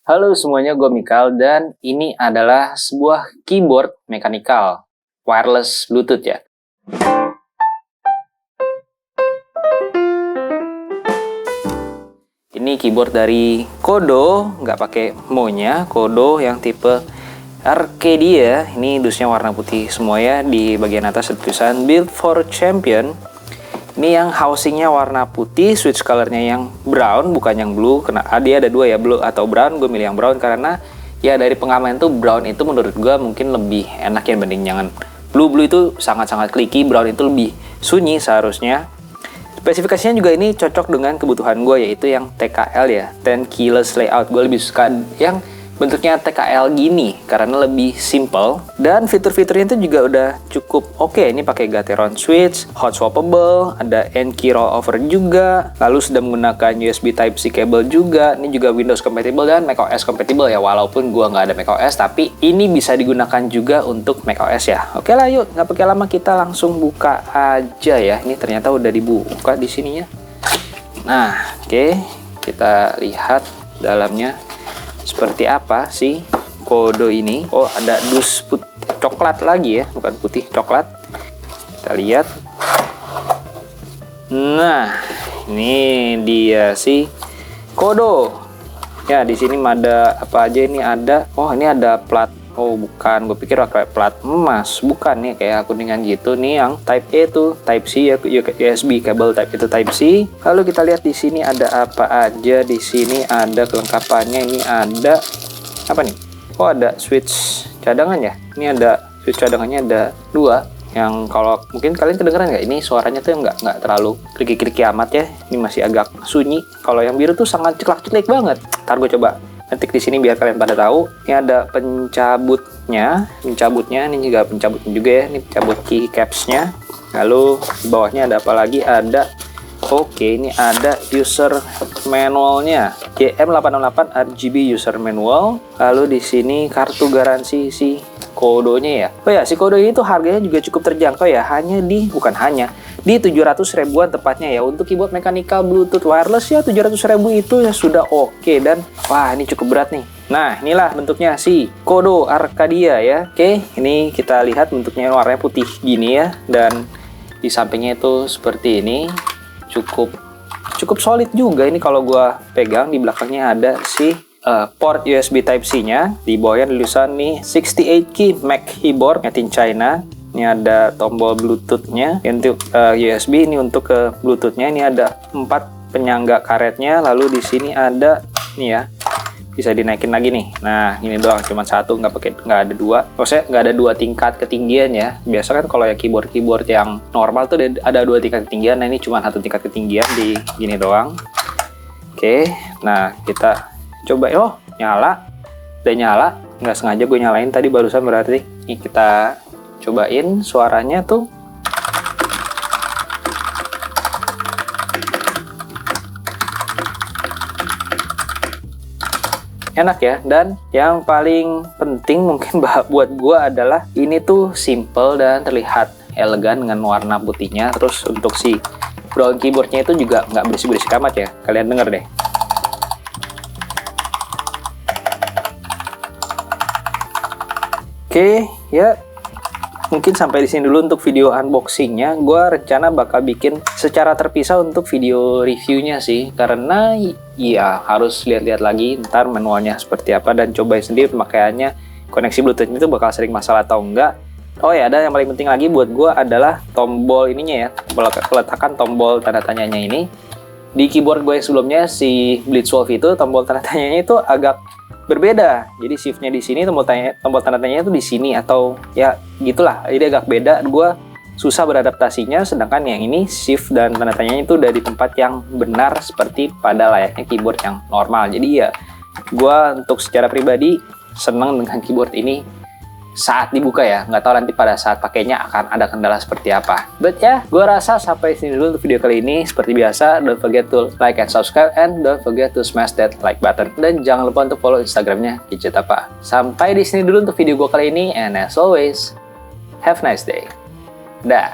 Halo semuanya, gue Mikal dan ini adalah sebuah keyboard mechanical wireless Bluetooth ya. Ini keyboard dari Kodo, nggak pakai mo-nya, Kodo yang tipe Arcadia. Ini dusnya warna putih semua ya, di bagian atas ada tulisan Built for Champion. Ini yang housingnya warna putih, switch colornya yang brown, bukan yang blue. Dia ada dua ya, blue atau brown. Gue milih yang brown karena ya dari pengaman tuh brown itu menurut gue mungkin lebih enak ya banding jangan blue itu sangat-sangat clicky, brown itu lebih sunyi seharusnya. Spesifikasinya juga ini cocok dengan kebutuhan gue, yaitu yang TKL ya, 10 keyless layout. Gue lebih suka yang bentuknya TKL gini karena lebih simple dan fitur-fiturnya itu juga udah cukup oke. Ini pakai Gateron switch, hot swappable, ada N-key rollover juga, lalu sudah menggunakan USB Type-C cable juga. Ini juga Windows compatible dan macOS compatible ya, walaupun gua nggak ada macOS tapi ini bisa digunakan juga untuk macOS ya. Oke lah, yuk nggak pakai lama kita langsung buka aja ya. Ini ternyata udah dibuka di sininya. Nah, oke, kita lihat dalamnya seperti apa sih Kodo ini. Oh, ada dus coklat lagi ya, bukan putih, coklat. Kita lihat. Nah, ini dia sih Kodo. Ya, di sini ada apa aja ini ada. Oh, ini ada plat. Oh, bukan. Gue pikir pakai plat emas. Bukan nih, kayak kuningan gitu nih yang Type A tuh, Type C ya, USB kabel Type itu Type C. Lalu kita lihat di sini ada apa aja. Di sini ada kelengkapannya. Ini ada apa nih? Oh, ada switch cadangan ya. Ini ada switch cadangannya ada dua. Yang kalau mungkin kalian kedengeran nggak? Ini suaranya tuh nggak terlalu kriki-kriki amat ya. Ini masih agak sunyi. Kalau yang biru tuh sangat ceklak-ceklek banget. Ntar gue coba ketik di sini biar kalian pada tahu. Ini ada pencabutnya ini juga pencabutnya juga ya. Ini pencabut keycaps-nya. Lalu di bawahnya ada apa lagi? Ini ada user manualnya. JM808 RGB user manual. Lalu di sini kartu garansi si Kodonya ya. Oh ya, si Kodo ini tuh harganya juga cukup terjangkau ya. Di 700 ribuan tepatnya ya. Untuk keyboard mechanical Bluetooth wireless ya 700 ribu itu ya sudah oke. Dan wah, ini cukup berat nih. Nah, inilah bentuknya si Kodo Arcadia ya. Oke, ini kita lihat bentuknya warnanya putih gini ya. Dan di sampingnya itu seperti ini. Cukup solid juga ini kalau gua pegang. Di belakangnya ada si port USB Type-C-nya. Di bawahnya tulisan nih 68 key Mac keyboard made in China. Ini ada tombol Bluetooth-nya untuk USB, ini untuk ke Bluetooth-nya. Ini ada 4 penyangga karetnya. Lalu di sini ada nih ya, bisa dinaikin lagi nih. Nah, ini doang, cuma satu, nggak ada dua. Maksudnya nggak ada dua tingkat ketinggian ya. Biasa kan kalau ya keyboard yang normal tuh ada dua tingkat ketinggian. Nah, ini cuma satu tingkat ketinggian di gini doang. Oke, nah kita coba. Oh, nyala. Udah nyala. Nggak sengaja gue nyalain tadi barusan berarti. Ini kita cobain suaranya tuh. Enak ya. Dan yang paling penting mungkin buat gue adalah ini tuh simple dan terlihat elegan dengan warna putihnya. Terus untuk si brown keyboardnya itu juga nggak berisik-berisik amat ya. Kalian denger deh. Oke, ya mungkin sampai di sini dulu untuk video unboxingnya. Gue rencana bakal bikin secara terpisah untuk video reviewnya sih, karena ya harus lihat-lihat lagi ntar manualnya seperti apa dan cobain sendiri pemakaiannya. Koneksi Bluetooth itu bakal sering masalah atau enggak. Oh ya, dan yang paling penting lagi buat gue adalah tombol ininya ya, peletakan tombol tanda tanyanya ini. Di keyboard gue yang sebelumnya si Blitzwolf itu tombol tanda tanyanya itu agak berbeda. Jadi shiftnya di sini, tombol tanda tanyanya itu di sini atau ya gitulah. Jadi agak beda. Gue susah beradaptasinya. Sedangkan yang ini shift dan tanda tanyanya itu udah di tempat yang benar seperti pada layaknya keyboard yang normal. Jadi ya gue untuk secara pribadi senang dengan keyboard ini saat dibuka ya. Nggak tahu nanti pada saat pakainya akan ada kendala seperti apa. But ya, gue rasa sampai sini dulu untuk video kali ini. Seperti biasa, don't forget to like and subscribe, and don't forget to smash that like button. Dan jangan lupa untuk follow Instagramnya Gadget Apa. Sampai di sini dulu untuk video gue kali ini, and as always, have a nice day. Dah.